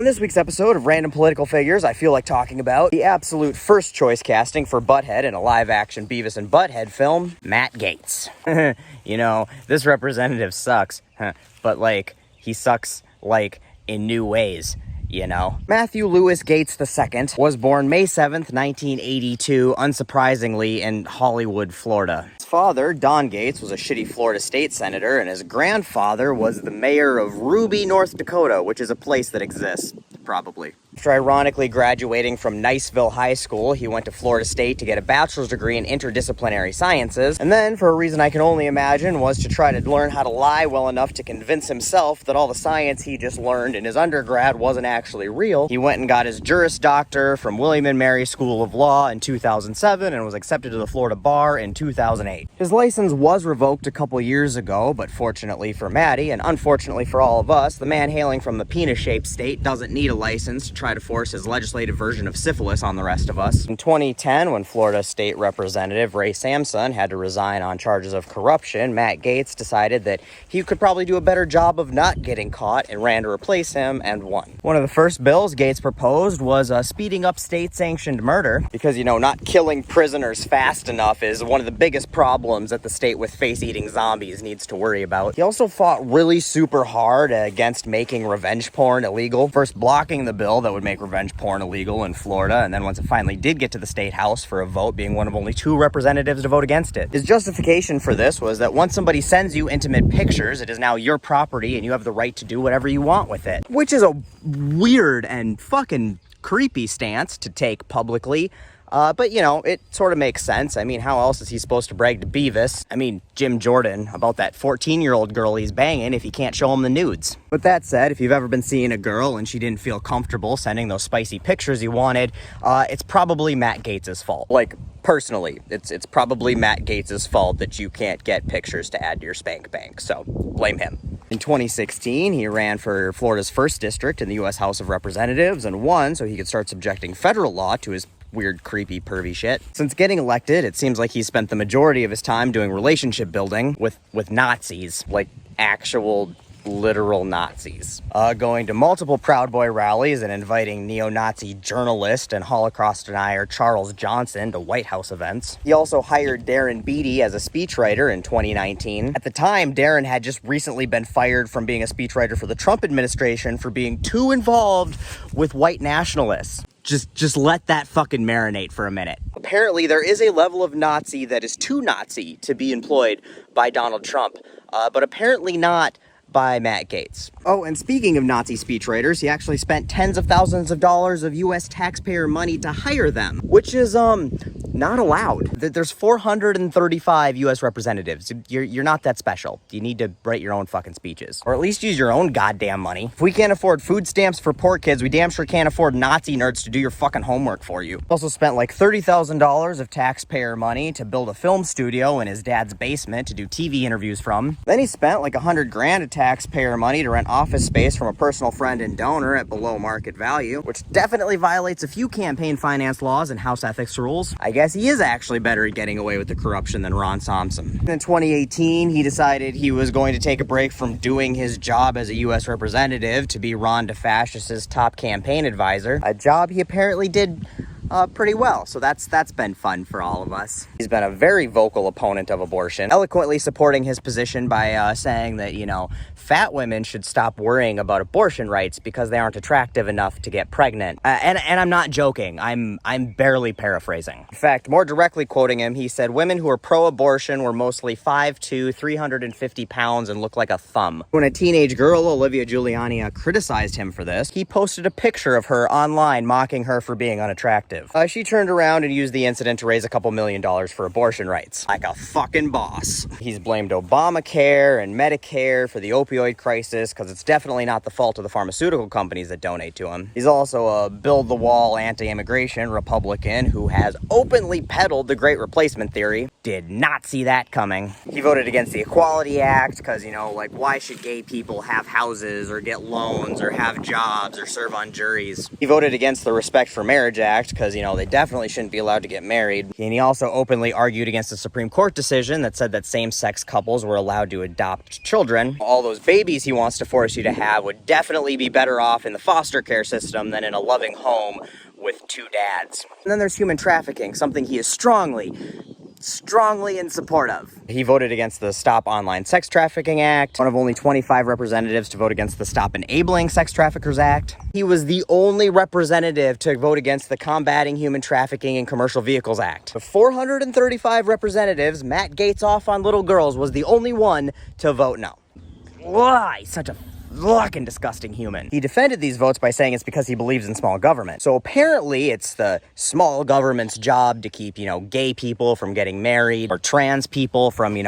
In this week's episode of Random Political Figures, I feel like talking about the absolute first choice casting for Butthead in a live-action Beavis and Butthead film, Matt Gaetz. You know, this representative sucks, but, he sucks, in new ways. You know, Matthew Lewis Gaetz II was born May 7th, 1982, unsurprisingly, in Hollywood, Florida. His father, Don Gaetz, was a shitty Florida state senator, and his grandfather was the mayor of Ruby, North Dakota, which is a place that exists, probably. After ironically graduating from Niceville High School, he went to Florida State to get a bachelor's degree in interdisciplinary sciences, and then, for a reason I can only imagine, was to try to learn how to lie well enough to convince himself that all the science he just learned in his undergrad wasn't actually real. He went and got his Juris Doctor from William and Mary School of Law in 2007 and was accepted to the Florida Bar in 2008. His license was revoked a couple years ago, but fortunately for Maddie, and unfortunately for all of us, the man hailing from the penis-shaped state doesn't need a license to try to force his legislative version of syphilis on the rest of us. In 2010, when Florida State Representative Ray Sampson had to resign on charges of corruption, Matt Gaetz decided that he could probably do a better job of not getting caught and ran to replace him and won. One of the first bills Gaetz proposed was speeding up state-sanctioned murder because, not killing prisoners fast enough is one of the biggest problems that the state with face-eating zombies needs to worry about. He also fought really super hard against making revenge porn illegal, first blocking the bill that would make revenge porn illegal in Florida, and then once it finally did get to the state house for a vote, being one of only 2 representatives to vote against it. His justification for this was that once somebody sends you intimate pictures, it is now your property and you have the right to do whatever you want with it. Which is a weird and fucking creepy stance to take publicly. But, it sort of makes sense. I mean, how else is he supposed to brag to Beavis, Jim Jordan, about that 14-year-old girl he's banging if he can't show him the nudes? With that said, if you've ever been seeing a girl and she didn't feel comfortable sending those spicy pictures you wanted, it's probably Matt Gaetz's fault. Personally, it's probably Matt Gaetz's fault that you can't get pictures to add to your spank bank, so blame him. In 2016, he ran for Florida's 1st district in the U.S. House of Representatives and won so he could start subjecting federal law to his weird, creepy, pervy shit. Since getting elected, it seems like he spent the majority of his time doing relationship building with Nazis, actual literal Nazis. Going to multiple Proud Boy rallies and inviting neo-Nazi journalist and Holocaust denier Charles Johnson to White House events. He also hired Darren Beatty as a speechwriter in 2019. At the time, Darren had just recently been fired from being a speechwriter for the Trump administration for being too involved with white nationalists. Just let that fucking marinate for a minute. Apparently, there is a level of Nazi that is too Nazi to be employed by Donald Trump, but apparently not by Matt Gaetz. Oh, and speaking of Nazi speechwriters, he actually spent tens of thousands of dollars of U.S. taxpayer money to hire them, which is, not allowed. There's 435 U.S. representatives. You're not that special. You need to write your own fucking speeches. Or at least use your own goddamn money. If we can't afford food stamps for poor kids, we damn sure can't afford Nazi nerds to do your fucking homework for you. Also spent $30,000 of taxpayer money to build a film studio in his dad's basement to do TV interviews from. Then he spent $100,000 of taxpayer money to rent office space from a personal friend and donor at below market value, which definitely violates a few campaign finance laws and house ethics rules. I guess he is actually better at getting away with the corruption than Ron Thompson. In 2018, he decided he was going to take a break from doing his job as a U.S. representative to be Ron DeFascis's top campaign advisor, a job he apparently did pretty well, so that's been fun for all of us. He's been a very vocal opponent of abortion, eloquently supporting his position by saying that, fat women should stop worrying about abortion rights because they aren't attractive enough to get pregnant. And I'm not joking. I'm barely paraphrasing. In fact, more directly quoting him, he said women who are pro-abortion were mostly 5'2", 350 pounds, and look like a thumb. When a teenage girl, Olivia Giuliani, criticized him for this, he posted a picture of her online mocking her for being unattractive. She turned around and used the incident to raise $2 million for abortion rights. Like a fucking boss. He's blamed Obamacare and Medicare for the opioid crisis, because it's definitely not the fault of the pharmaceutical companies that donate to him. He's also a build-the-wall anti-immigration Republican who has openly peddled the Great Replacement theory. Did not see that coming. He voted against the Equality Act, because, why should gay people have houses or get loans or have jobs or serve on juries? He voted against the Respect for Marriage Act, because, they definitely shouldn't be allowed to get married. And he also openly argued against a Supreme Court decision that said that same-sex couples were allowed to adopt children. All those those babies he wants to force you to have would definitely be better off in the foster care system than in a loving home with two dads. And then there's human trafficking, something he is strongly in support of. He voted against the Stop Online Sex Trafficking Act, one of only 25 representatives to vote against the Stop Enabling Sex Traffickers Act. He was the only representative to vote against the Combating Human Trafficking in Commercial Vehicles Act. Of 435 representatives, Matt Gaetz off on little girls was the only one to vote no. Why? Such a fucking disgusting human. He defended these votes by saying it's because he believes in small government. So apparently it's the small government's job to keep, gay people from getting married, or trans people from,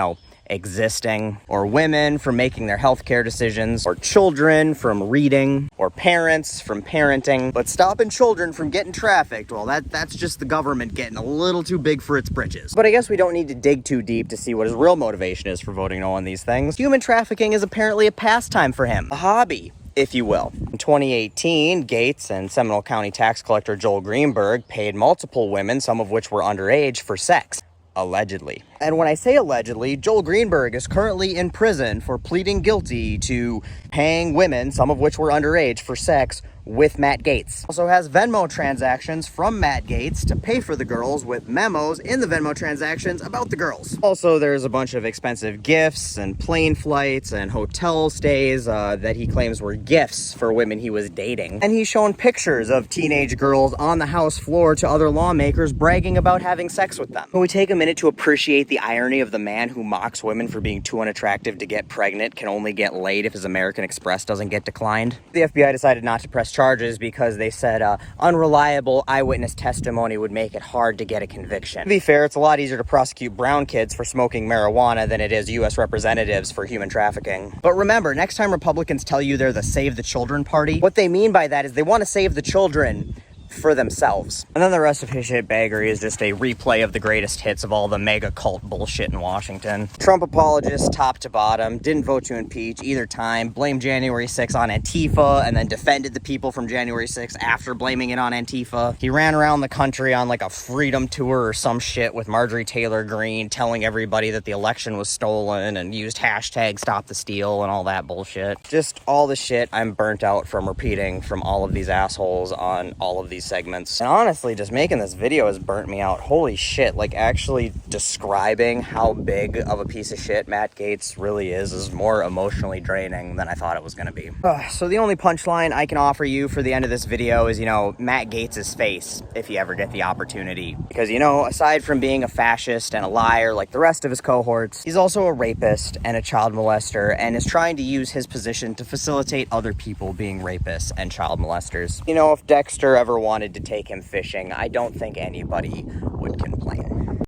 existing, or women from making their healthcare decisions, or children from reading, or parents from parenting. But stopping children from getting trafficked, well, that's just the government getting a little too big for its britches. But I guess we don't need to dig too deep to see what his real motivation is for voting no on these things. Human trafficking is apparently a pastime for him, a hobby, if you will. In 2018, Gaetz and Seminole County tax collector Joel Greenberg paid multiple women, some of which were underage, for sex. Allegedly. And when I say allegedly, Joel Greenberg is currently in prison for pleading guilty to paying women, some of which were underage, for sex with Matt Gaetz. Also has Venmo transactions from Matt Gaetz to pay for the girls, with memos in the Venmo transactions about the girls. Also, there's a bunch of expensive gifts and plane flights and hotel stays that he claims were gifts for women he was dating. And he's shown pictures of teenage girls on the House floor to other lawmakers bragging about having sex with them. Can we take a minute to appreciate the irony of the man who mocks women for being too unattractive to get pregnant can only get laid if his American Express doesn't get declined? The FBI decided not to press charges because they said unreliable eyewitness testimony would make it hard to get a conviction. To be fair, it's a lot easier to prosecute brown kids for smoking marijuana than it is U.S. representatives for human trafficking. But remember, next time Republicans tell you they're the Save the Children party, what they mean by that is they want to save the children for themselves. And then the rest of his shitbaggery is just a replay of the greatest hits of all the mega cult bullshit in Washington. Trump apologists top to bottom, didn't vote to impeach either time, blamed January 6th on Antifa, and then defended the people from January 6th after blaming it on Antifa. He ran around the country on like a freedom tour or some shit with Marjorie Taylor Greene, telling everybody that the election was stolen, and used hashtag Stop the Steal and all that bullshit. Just all the shit I'm burnt out from repeating from all of these assholes on all of these segments. And honestly, just making this video has burnt me out. Holy shit, like actually describing how big of a piece of shit Matt Gaetz really is more emotionally draining than I thought it was gonna be. So the only punchline I can offer you for the end of this video is, Matt Gaetz's face, if you ever get the opportunity. Because, aside from being a fascist and a liar like the rest of his cohorts, he's also a rapist and a child molester, and is trying to use his position to facilitate other people being rapists and child molesters. If Dexter ever wanted to take him fishing, I don't think anybody would complain.